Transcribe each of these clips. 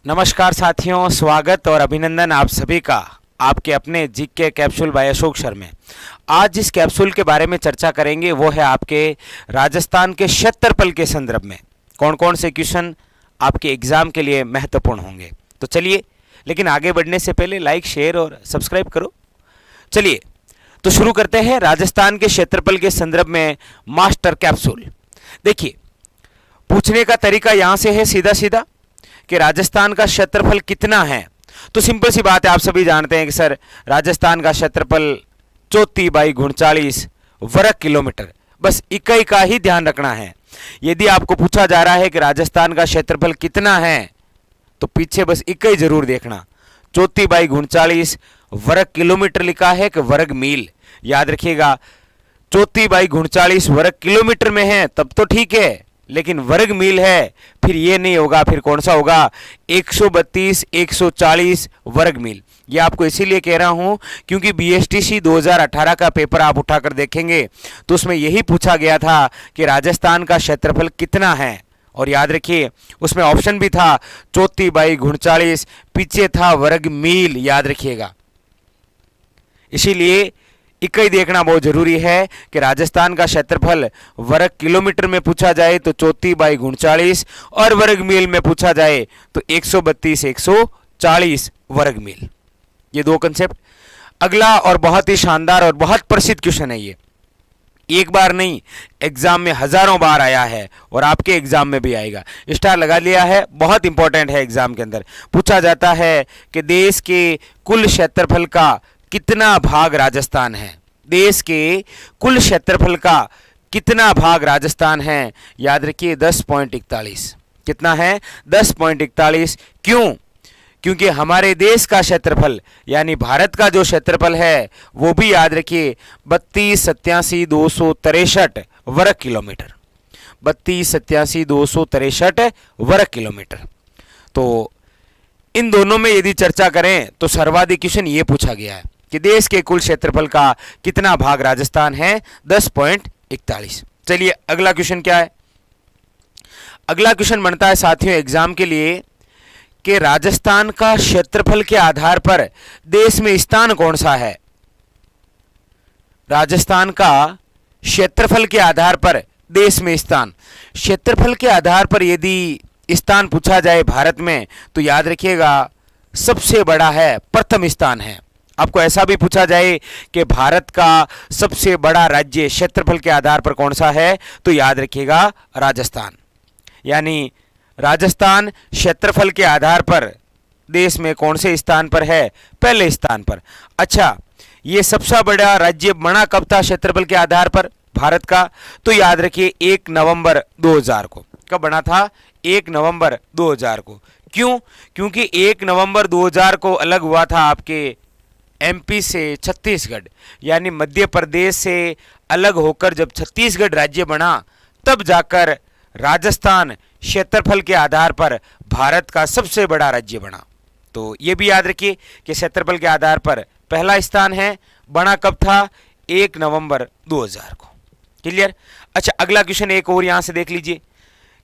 नमस्कार साथियों, स्वागत और अभिनंदन आप सभी का आपके अपने GK capsule by Ashok sir में। आज जिस कैप्सूल के बारे में चर्चा करेंगे वो है आपके राजस्थान के क्षेत्रफल के संदर्भ में कौन कौन से क्वेश्चन आपके एग्जाम के लिए महत्वपूर्ण होंगे। तो चलिए, लेकिन आगे बढ़ने से पहले लाइक, शेयर और सब्सक्राइब करो। चलिए तो शुरू करते हैं राजस्थान के क्षेत्रफल के संदर्भ में मास्टर कैप्सूल। देखिए, पूछने का तरीका यहां से है सीधा सीधा कि राजस्थान का क्षेत्रफल कितना है। तो सिंपल सी बात है, आप सभी जानते हैं कि सर राजस्थान का क्षेत्रफल 34/39 वर्ग किलोमीटर। बस इकाई का ही ध्यान रखना है। यदि आपको पूछा जा रहा है कि राजस्थान का क्षेत्रफल कितना है तो पीछे बस इकाई जरूर देखना। 34/39 वर्ग किलोमीटर लिखा है कि वर्ग मील। याद रखिएगा, 34/39 वर्ग किलोमीटर में है तब तो ठीक है, लेकिन वर्ग मील है फिर ये नहीं होगा। फिर कौन सा होगा? 132-140 वर्ग मील। ये आपको इसीलिए कह रहा हूं क्योंकि बीएसटीसी 2018 का पेपर आप उठाकर देखेंगे तो उसमें यही पूछा गया था कि राजस्थान का क्षेत्रफल कितना है। और याद रखिए, उसमें ऑप्शन भी था 34/39, पीछे था वर्ग मील। याद रखिएगा, इसीलिए इकाई देखना बहुत जरूरी है कि राजस्थान का क्षेत्रफल वर्ग किलोमीटर में पूछा जाए तो 34/39 और वर्ग मील में पूछा जाए तो 132-140 वर्ग मील। ये दो कंसेप्ट। अगला और बहुत ही शानदार और बहुत प्रसिद्ध क्वेश्चन है। ये एक बार नहीं, एग्जाम में हजारों बार आया है और आपके एग्जाम में भी आएगा। स्टार लगा लिया है, बहुत इंपॉर्टेंट है। एग्जाम के अंदर पूछा जाता है कि देश के कुल क्षेत्रफल का कितना भाग राजस्थान है। देश के कुल क्षेत्रफल का कितना भाग राजस्थान है? याद रखिए 10.41। कितना है? 10.41। क्यों? क्योंकि हमारे देश का क्षेत्रफल यानी भारत का जो क्षेत्रफल है वो भी याद रखिए 32,87,263 वर्ग किलोमीटर। 32,87,263 वर्ग किलोमीटर। तो इन दोनों में यदि चर्चा करें तो सर्वाधिक क्वेश्चन ये पूछा गया है कि देश के कुल क्षेत्रफल का कितना भाग राजस्थान है? 10.41। चलिए अगला क्वेश्चन क्या है? अगला क्वेश्चन बनता है साथियों एग्जाम के लिए कि राजस्थान का क्षेत्रफल के आधार पर देश में स्थान कौन सा है। राजस्थान का क्षेत्रफल के आधार पर देश में स्थान। क्षेत्रफल के आधार पर यदि स्थान पूछा जाए भारत में तो याद रखिएगा सबसे बड़ा है, प्रथम स्थान है। आपको ऐसा भी पूछा जाए कि भारत का सबसे बड़ा राज्य क्षेत्रफल के आधार पर कौन सा है तो याद रखिएगा राजस्थान। यानी राजस्थान क्षेत्रफल के आधार पर देश में कौन से स्थान पर है? पहले स्थान पर। अच्छा, ये सबसे बड़ा राज्य बना कब था क्षेत्रफल के आधार पर भारत का? तो याद रखिए 1 नवंबर 2000 को। कब बना था? 1 नवंबर 2000 को। क्यों? क्योंकि 1 नवंबर 2000 को अलग हुआ था आपके एमपी से छत्तीसगढ़, यानी मध्य प्रदेश से अलग होकर जब छत्तीसगढ़ राज्य बना तब जाकर राजस्थान क्षेत्रफल के आधार पर भारत का सबसे बड़ा राज्य बना। तो ये भी याद रखिए कि क्षेत्रफल के आधार पर पहला स्थान है। बना कब था? 1 नवंबर 2000 को। क्लियर? अच्छा, अगला क्वेश्चन एक और यहां से देख लीजिए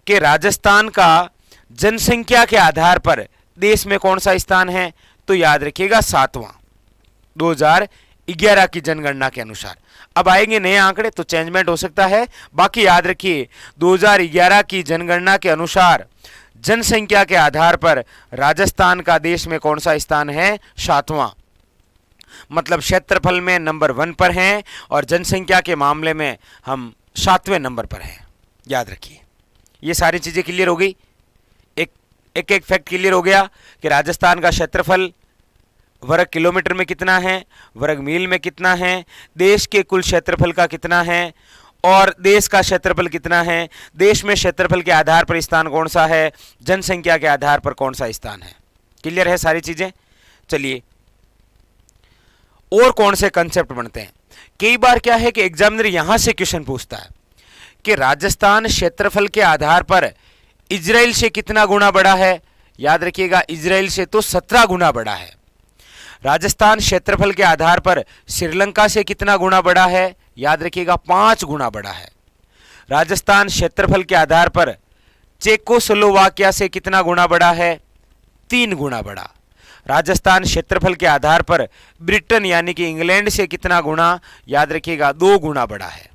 कि राजस्थान का जनसंख्या के आधार पर देश में कौन सा स्थान है? तो याद रखिएगा 7वां, 2011 की जनगणना के अनुसार। अब आएंगे नए आंकड़े तो चेंजमेंट हो सकता है, बाकी याद रखिए 2011 की जनगणना के अनुसार जनसंख्या के आधार पर राजस्थान का देश में कौन सा स्थान है? 7वां। मतलब क्षेत्रफल में नंबर 1 पर हैं और जनसंख्या के मामले में हम 7वें नंबर पर हैं। याद रखिए, ये सारी चीजें क्लियर हो गई। एक फैक्ट क्लियर हो गया कि राजस्थान का क्षेत्रफल वर्ग किलोमीटर में कितना है, वर्ग मील में कितना है, देश के कुल क्षेत्रफल का कितना है और देश का क्षेत्रफल कितना है, देश में क्षेत्रफल के आधार पर स्थान कौन सा है, जनसंख्या के आधार पर कौन सा स्थान है। क्लियर है सारी चीजें? चलिए, और कौन से कंसेप्ट बनते हैं? कई बार क्या है कि एग्जामिनर यहां से क्वेश्चन पूछता है कि राजस्थान क्षेत्रफल के आधार पर इजराइल से कितना गुना बड़ा है। याद रखिएगा, इजराइल से तो 17 गुना बड़ा है। राजस्थान क्षेत्रफल के आधार पर श्रीलंका से कितना गुना बड़ा है? याद रखिएगा 5 गुना बड़ा है। राजस्थान क्षेत्रफल के आधार पर चेकोस्लोवाकिया से कितना गुना बड़ा है? 3 गुना बड़ा। राजस्थान क्षेत्रफल के आधार पर ब्रिटेन यानी कि इंग्लैंड से कितना गुना, याद रखिएगा 2 गुना बड़ा है।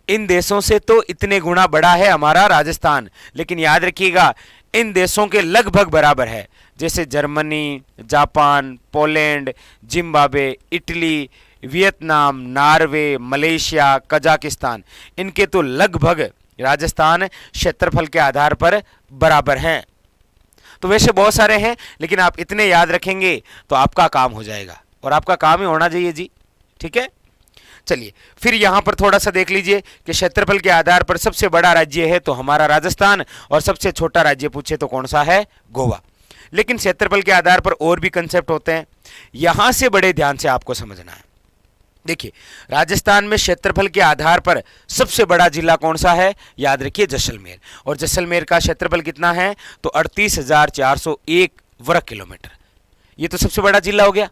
इन देशों से तो इतने गुना बड़ा है हमारा राजस्थान, लेकिन याद रखिएगा इन देशों के लगभग बराबर है। जैसे Germany, Japan, Poland, Zimbabwe, Italy, Vietnam, Norway, Malaysia, Kazakhstan, इनके तो लगभग राजस्थान क्षेत्रफल के आधार पर बराबर हैं। तो वैसे बहुत सारे हैं, लेकिन आप इतने याद रखेंगे तो आपका काम हो जाएगा, और आपका काम ही होना चाहिए जी। ठीक है, चलिए फिर यहां पर थोड़ा सा देख लीजिए कि क्षेत्रफल के आधार पर सबसे बड़ा राज्य है तो हमारा राजस्थान, और सबसे छोटा राज्य पूछे तो कौन सा है, गोवा। लेकिन क्षेत्रफल के आधार पर और भी कंसेप्ट होते हैं, यहां से बड़े ध्यान से आपको समझना है। देखिए, राजस्थान में क्षेत्रफल के आधार पर सबसे बड़ा जिला कौन सा है, याद रखिए जैसलमेर। और जैसलमेर का क्षेत्रफल कितना है, तो 38,401 वर्ग किलोमीटर। ये तो सबसे बड़ा जिला हो गया।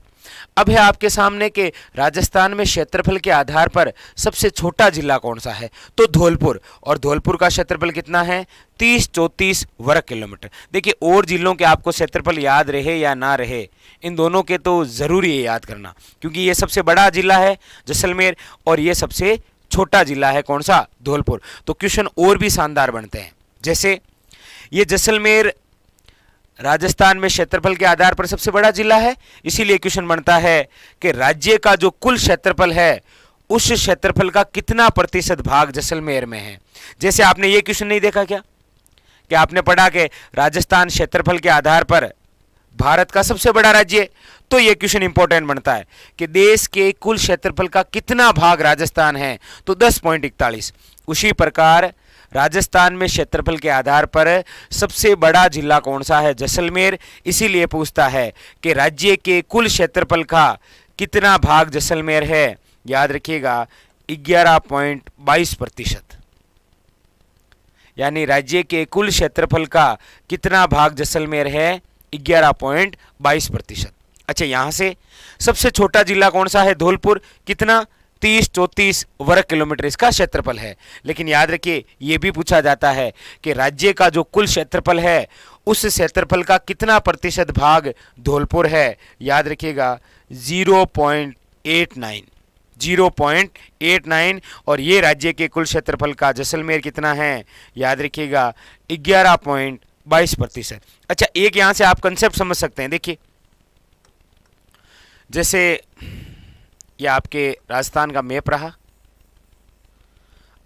अब है आपके सामने कि राजस्थान में क्षेत्रफल के आधार पर सबसे छोटा जिला कौन सा है, तो धौलपुर। और धौलपुर का क्षेत्रफल कितना है, 30-34 वर्ग किलोमीटर। देखिए, और जिलों के आपको क्षेत्रफल याद रहे या ना रहे, इन दोनों के तो जरूरी है याद करना, क्योंकि ये सबसे बड़ा जिला है जैसलमेर, और ये सबसे छोटा जिला है कौन सा, धौलपुर। तो क्वेश्चन और भी शानदार बनते हैं। जैसे ये जैसलमेर राजस्थान में क्षेत्रफल के आधार पर सबसे बड़ा जिला है, इसीलिए क्वेश्चन बनता है कि राज्य का जो कुल क्षेत्रफल है उस क्षेत्रफल का कितना प्रतिशत भाग जैसलमेर में है। जैसे आपने ये क्वेश्चन नहीं देखा क्या, कि आपने पढ़ा कि राजस्थान क्षेत्रफल के आधार पर भारत का सबसे बड़ा राज्य, तो ये क्वेश्चन इंपॉर्टेंट बनता है कि देश के कुल क्षेत्रफल का कितना भाग राजस्थान है, तो 10.41। उसी प्रकार राजस्थान में क्षेत्रफल के आधार पर सबसे बड़ा जिला कौन सा है, जैसलमेर। इसीलिए पूछता है कि राज्य के कुल क्षेत्रफल का कितना भाग जैसलमेर है, याद रखिएगा 11.22%। यानी राज्य के कुल क्षेत्रफल का कितना भाग जैसलमेर है, 11.22%। अच्छा, यहां से सबसे छोटा जिला कौन सा है, धौलपुर। कितना, 30-34 वर्ग किलोमीटर इसका क्षेत्रफल है। लेकिन याद रखिए, यह भी पूछा जाता है कि राज्य का जो कुल क्षेत्रफल है उस क्षेत्रफल का कितना प्रतिशत भाग धौलपुर है, याद रखिएगा 0.89। और ये राज्य के कुल क्षेत्रफल का जैसलमेर कितना है, याद रखिएगा 11.22%। अच्छा, एक यहां से आप कंसेप्ट समझ सकते हैं। देखिए, जैसे ये आपके राजस्थान का मैप रहा।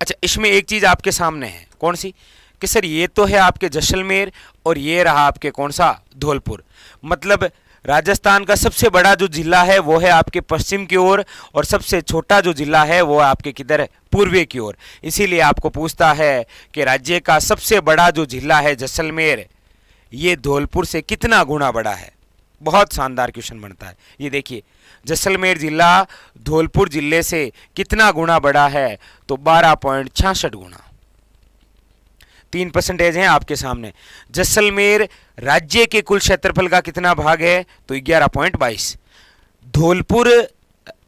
अच्छा, इसमें एक चीज आपके सामने है, कौन सी, कि सर ये तो है आपके जैसलमेर और ये रहा आपके कौन सा, धौलपुर। मतलब राजस्थान का सबसे बड़ा जो जिला है वो है आपके पश्चिम की ओर, और सबसे छोटा जो जिला है वो आपके किधर, पूर्वी की ओर। इसीलिए आपको पूछता है कि राज्य का सबसे बड़ा जो जिला है जैसलमेर, ये धौलपुर से कितना गुना बड़ा है। बहुत शानदार क्वेश्चन बनता है। ये देखिए, जैसलमेर जिला धौलपुर जिले से कितना गुना बड़ा है, तो 12.66 गुना। 3% हैं आपके सामने। जैसलमेर राज्य के कुल क्षेत्रफल का कितना भाग है, तो 11.22। धौलपुर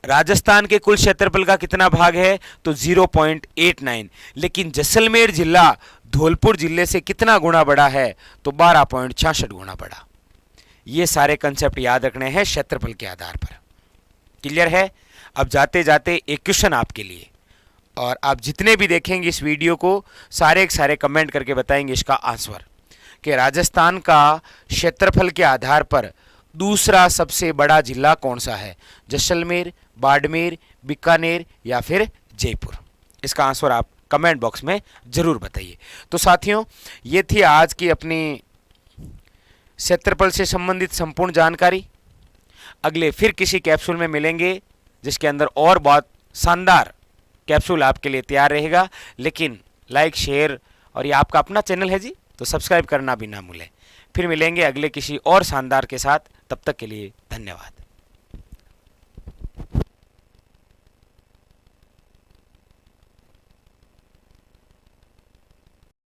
राजस्थान के कुल क्षेत्रफल का कितना भाग है, तो 0.89। लेकिन जैसलमेर जिला धौलपुर जिले से कितना गुना बड़ा है, तो 12.66 गुना बड़ा। ये सारे कंसेप्ट याद रखने हैं क्षेत्रफल के आधार पर। क्लियर है। अब जाते जाते एक क्वेश्चन आपके लिए, और आप जितने भी देखेंगे इस वीडियो को सारे के सारे कमेंट करके बताएंगे इसका आंसर, कि राजस्थान का क्षेत्रफल के आधार पर दूसरा सबसे बड़ा जिला कौन सा है, जैसलमेर, बाड़मेर, बीकानेर या फिर जयपुर। इसका आंसर आप कमेंट बॉक्स में जरूर बताइए। तो साथियों, ये थी आज की अपनी क्षेत्रफल से संबंधित संपूर्ण जानकारी। अगले फिर किसी कैप्सूल में मिलेंगे जिसके अंदर और बहुत शानदार कैप्सूल आपके लिए तैयार रहेगा। लेकिन लाइक, शेयर, और ये आपका अपना चैनल है जी, तो सब्सक्राइब करना भी ना भूलें। फिर मिलेंगे अगले किसी और शानदार के साथ। तब तक के लिए धन्यवाद।